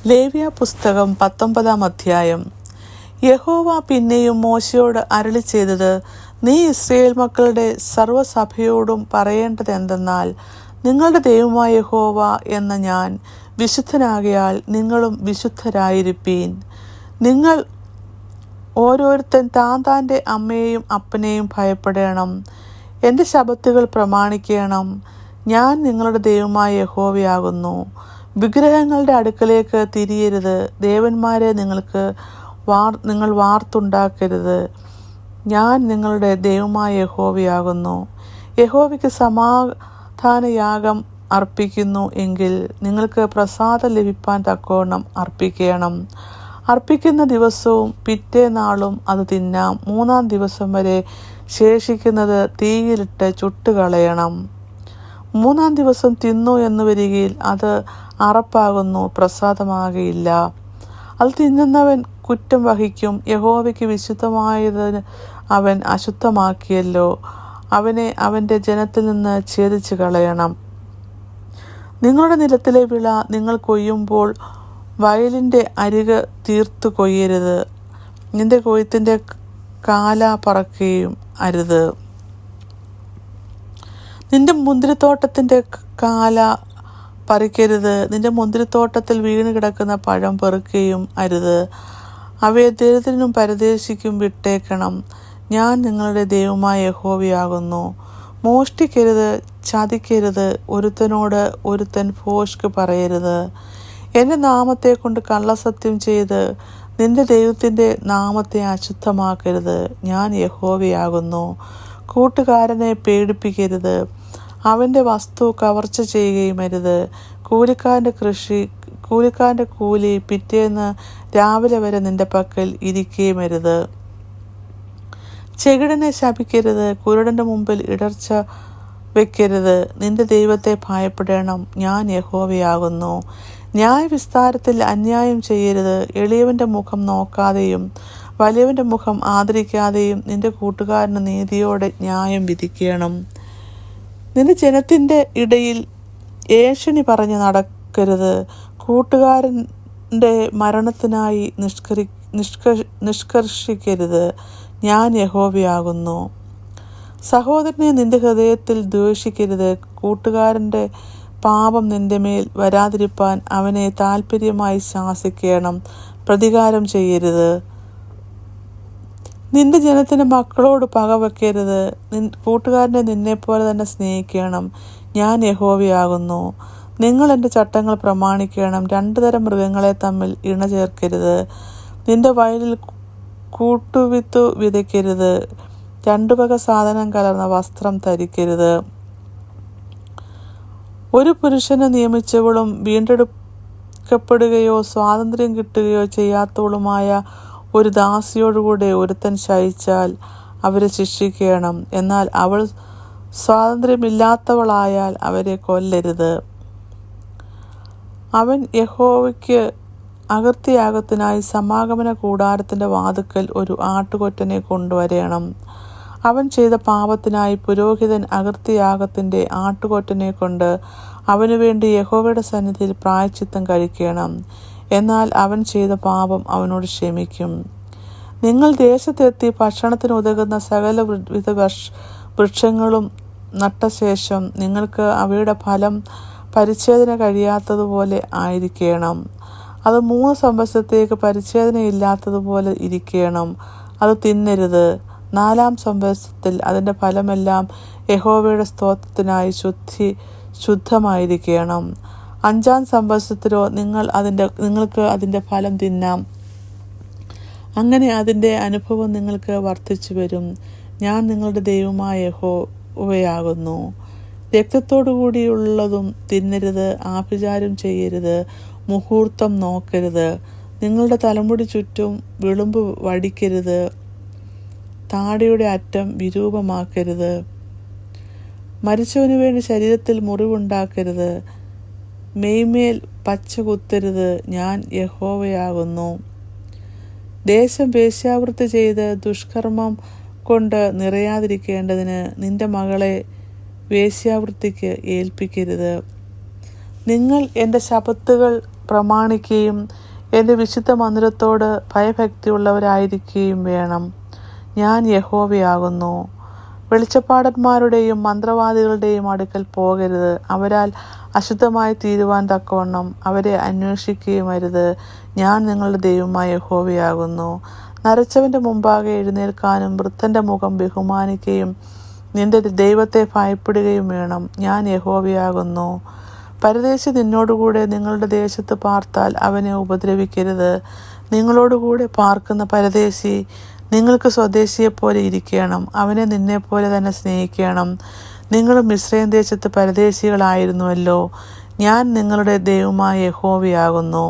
ലേവ്യ പുസ്തകം 19-ാം അധ്യായം. യഹോവ പിന്നെയും മോശയോട് അരുളി ചെയ്തത്, നീ ഇസ്രായേൽ മക്കളുടെ സർവ്വസഭയോടും പറയേണ്ടത് എന്തെന്നാൽ, നിങ്ങളുടെ ദൈവമായ യഹോവ എന്ന ഞാൻ വിശുദ്ധനാകയാൽ നിങ്ങളും വിശുദ്ധരായിരിപ്പീൻ. നിങ്ങൾ ഓരോരുത്തൻ താൻ്റെ അമ്മയെയും അപ്പനെയും ഭയപ്പെടണം. എൻ്റെ ശബ്ബത്തുകൾ പ്രമാണിക്കണം. ഞാൻ നിങ്ങളുടെ ദൈവമായ യഹോവയാകുന്നു. വിഗ്രഹങ്ങളുടെ അടുക്കലേക്ക് തിരിയരുത്. ദേവന്മാരെ നിങ്ങൾ വാർത്തുണ്ടാക്കരുത്. ഞാൻ നിങ്ങളുടെ ദൈവമായ യഹോവയാകുന്നു. യഹോവയ്ക്ക് സമാധാനയാഗം അർപ്പിക്കുന്നു എങ്കിൽ നിങ്ങൾക്ക് പ്രസാദം ലഭിപ്പാൻ തക്കവണ്ണം അർപ്പിക്കണം. അർപ്പിക്കുന്ന ദിവസവും പിറ്റേനാളും അത് തിന്നാം. 3-ാം ദിവസം വരെ ശേഷിക്കുന്നത് തീയിലിട്ട് ചുട്ടുകളയണം. 3-ാം ദിവസം തിന്നു എന്ന് വരികയിൽ അത് അറപ്പാകുന്നു, പ്രസാദമാകയില്ല. അത് തിന്നുന്നവൻ കുറ്റം വഹിക്കും. യഹോവയ്ക്ക് വിശുദ്ധമായതിന് അവൻ അശുദ്ധമാക്കിയല്ലോ. അവനെ അവൻ്റെ ജനത്തിൽ നിന്ന് ഛേദിച്ചു കളയണം. നിങ്ങളുടെ നിലത്തിലെ വിള നിങ്ങൾ കൊയ്യുമ്പോൾ വയലിൻ്റെ അരിക് തീർത്തു കൊയ്യരുത്. നിന്റെ കൊയ്ത്തിൻ്റെ കാല പറക്കുകയും അരുത്. നിന്റെ മുന്തിരിത്തോട്ടത്തിൻ്റെ കാല പറിക്കരുത്. നിന്റെ മുന്തിരിത്തോട്ടത്തിൽ വീണ് കിടക്കുന്ന പഴം പെറുക്കുകയും അരുത്. അവയെ ദരിദ്രനും പരദേശിക്കും വിട്ടേക്കണം. ഞാൻ നിങ്ങളുടെ ദൈവമായ യഹോവയാകുന്നു. മോഷ്ടിക്കരുത്, ചതിക്കരുത്, ഒരുത്തനോട് ഒരുത്തൻ ഭോഷ്ക് പറയരുത്. എൻ്റെ നാമത്തെ കൊണ്ട് കള്ളസത്യം ചെയ്ത് നിന്റെ ദൈവത്തിൻ്റെ നാമത്തെ അശുദ്ധമാക്കരുത്. ഞാൻ യഹോവയാകുന്നു. കൂട്ടുകാരനെ പേടിപ്പിക്കരുത്. അവൻ്റെ വസ്തു കവർച്ച ചെയ്യുകയും അരുത്. കൂലിക്കാരൻ്റെ കൂലി പിറ്റേന്ന് രാവിലെ വരെ നിന്റെ പക്കൽ ഇരിക്കുകയും അരുത്. ചെകിടനെ ശപിക്കരുത്. കുരുടൻ്റെ മുമ്പിൽ ഇടർച്ച വെക്കരുത്. നിന്റെ ദൈവത്തെ ഭയപ്പെടണം. ഞാൻ യഹോവയാകുന്നു. ന്യായവിസ്താരത്തിൽ അന്യായം ചെയ്യരുത്. എളിയവൻ്റെ മുഖം നോക്കാതെയും വലിയവൻ്റെ മുഖം ആദരിക്കാതെയും നിന്റെ കൂട്ടുകാരന് നീതിയോടെ ന്യായം വിധിക്കണം. നിന്റെ ജനത്തിൻ്റെ ഇടയിൽ ഏഷണി പറഞ്ഞ് നടക്കരുത്. കൂട്ടുകാരൻ്റെ മരണത്തിനായി നിഷ്കർഷിക്കരുത്. ഞാൻ യഹോവയാകുന്നു. സഹോദരനെ നിന്റെ ഹൃദയത്തിൽ ദ്വേഷിക്കരുത്. കൂട്ടുകാരൻ്റെ പാപം നിന്റെ മേൽ വരാതിരിപ്പാൻ അവനെ താൽപ്പര്യമായി ശാസിക്കണം. പ്രതികാരം ചെയ്യരുത്. നിന്റെ ജനത്തിൻ്റെ മക്കളോട് പകവെക്കരുത്. കൂട്ടുകാരനെ നിന്നെപ്പോലെ തന്നെ സ്നേഹിക്കണം. ഞാൻ യഹോവയാകുന്നു. നിങ്ങൾ എൻ്റെ ചട്ടങ്ങൾ പ്രമാണിക്കണം. 2 തരം മൃഗങ്ങളെ തമ്മിൽ ഇണ ചേർക്കരുത്. നിന്റെ വയലിൽ കൂട്ടുവിത്തു വിതയ്ക്കരുത്. 2 വക സാധനം കലർന്ന വസ്ത്രം ധരിക്കരുത്. ഒരു പുരുഷന് നിയമിച്ചവളും വീണ്ടെടുക്കപ്പെടുകയോ സ്വാതന്ത്ര്യം കിട്ടുകയോ ചെയ്യാത്തവളുമായ ഒരു ദാസിയോടുകൂടെ ഒരുത്തൻ ശയിച്ചാൽ അവരെ ശിക്ഷിക്കണം. എന്നാൽ അവൾ സ്വാതന്ത്ര്യമില്ലാത്തവളായാൽ അവരെ കൊല്ലരുത്. അവൻ യഹോവയ്ക്ക് അകൃത്യയാഗത്തിനായി സമാഗമന കൂടാരത്തിൻ്റെ വാതിൽക്കൽ ഒരു ആട്ടുകൊറ്റനെ കൊണ്ടുവരണം. അവൻ ചെയ്ത പാപത്തിനായി പുരോഹിതൻ അകൃത്യയാഗത്തിൻ്റെ ആട്ടുകൊറ്റനെ കൊണ്ട് അവനു വേണ്ടി യഹോവയുടെ സന്നിധിയിൽ പ്രായശ്ചിത്തം കഴിക്കണം. എന്നാൽ അവൻ ചെയ്ത പാപം അവനോട് ക്ഷമിക്കും. നിങ്ങൾ ദേശത്തെത്തി ഭക്ഷണത്തിന് ഉതകുന്ന സകലവിധ വൃക്ഷങ്ങളും നട്ട ശേഷം നിങ്ങൾക്ക് അവയുടെ ഫലം പരിച്ഛേദന കഴിയാത്തതുപോലെ ആയിരിക്കണം. അത് 3 സംവത്സരത്തേക്ക് പരിച്ഛേദനയില്ലാത്തതുപോലെ ഇരിക്കണം. അത് തിന്നരുത്. 4-ാം സംവത്സരത്തിൽ അതിൻ്റെ ഫലമെല്ലാം യഹോവയുടെ സ്തോത്രത്തിനായി ശുദ്ധമായിരിക്കണം. 5-ാം സംവത്സരത്തിലോ നിങ്ങൾക്ക് അതിൻ്റെ ഫലം തിന്നാം. അങ്ങനെ അതിൻ്റെ അനുഭവം നിങ്ങൾക്ക് വർദ്ധിച്ചു വരും. ഞാൻ നിങ്ങളുടെ ദൈവമായ യഹോവയാകുന്നു. രക്തത്തോടു കൂടിയുള്ളതും തിന്നരുത്. ആഭിചാരം ചെയ്യരുത്. മുഹൂർത്തം നോക്കരുത്. നിങ്ങളുടെ തലമുടി ചുറ്റും വിളുമ്പ് വടിക്കരുത്. താടിയുടെ അറ്റം വിരൂപമാക്കരുത്. മരിച്ചവന് വേണ്ടി ശരീരത്തിൽ മുറിവുണ്ടാക്കരുത്. മെയ്മേൽ പച്ച കുത്തരുത്. ഞാൻ യഹോവയാകുന്നു. ദേശം വേശ്യാവൃത്തി ചെയ്ത് ദുഷ്കർമ്മം കൊണ്ട് നിറയാതിരിക്കേണ്ടതിന് നിന്റെ മകളെ വേശ്യാവൃത്തിക്ക് ഏൽപ്പിക്കരുത്. നിങ്ങൾ എൻ്റെ ശബ്ബത്തുകൾ പ്രമാണിക്കുകയും എൻ്റെ വിശുദ്ധ മന്ദിരത്തോട് ഭയഭക്തിയുള്ളവരായിരിക്കുകയും വേണം. ഞാൻ യഹോവയാകുന്നു. വെളിച്ചപ്പാടന്മാരുടെയും മന്ത്രവാദികളുടെയും അടുക്കൽ പോകരുത്. അവരാൽ അശുദ്ധമായി തീരുവാൻ തക്കവണ്ണം അവരെ അന്വേഷിക്കുകയും അരുത്. ഞാൻ നിങ്ങളുടെ ദൈവമായ യഹോവയാകുന്നു. നരച്ചവൻ്റെ മുമ്പാകെ എഴുന്നേൽക്കാനും വൃദ്ധൻ്റെ മുഖം ബഹുമാനിക്കുകയും നിന്റെ ദൈവത്തെ ഭയപ്പെടുകയും വേണം. ഞാൻ യഹോവയാകുന്നു. പരദേശി നിന്നോടുകൂടെ നിങ്ങളുടെ ദേശത്ത് പാർത്താൽ അവനെ ഉപദ്രവിക്കരുത്. നിങ്ങളോടുകൂടെ പാർക്കുന്ന പരദേശി നിങ്ങൾക്ക് സ്വദേശിയെപ്പോലെ ഇരിക്കണം. അവനെ നിന്നെപ്പോലെ തന്നെ സ്നേഹിക്കണം. നിങ്ങൾ മിസ്രയീം ദേശത്ത് പരദേശികളായിരുന്നുവല്ലോ. ഞാൻ നിങ്ങളുടെ ദൈവമായ യഹോവയാകുന്നു.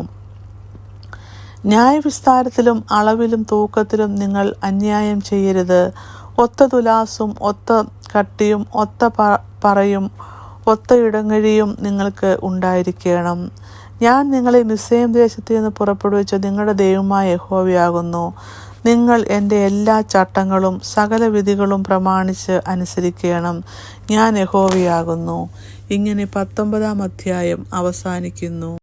ന്യായവിസ്താരത്തിലും അളവിലും തൂക്കത്തിലും നിങ്ങൾ അന്യായം ചെയ്യരുത്. ഒത്ത തുലാസും ഒത്ത കട്ടിയും ഒത്ത പറയും ഒത്ത ഇടങ്ങഴിയും നിങ്ങൾക്ക് ഉണ്ടായിരിക്കണം. ഞാൻ നിങ്ങളെ മിസ്രയീം ദേശത്ത് നിന്ന് പുറപ്പെടുവിച്ച നിങ്ങളുടെ ദൈവമായ യഹോവയാകുന്നു. നിങ്ങൾ എൻ്റെ എല്ലാ ചട്ടങ്ങളും സകല വിധികളും പ്രമാണിച്ച് അനുസരിക്കണം. ഞാൻ യഹോവയാകുന്നു. ഇങ്ങനെ 19-ാം അധ്യായം അവസാനിക്കുന്നു.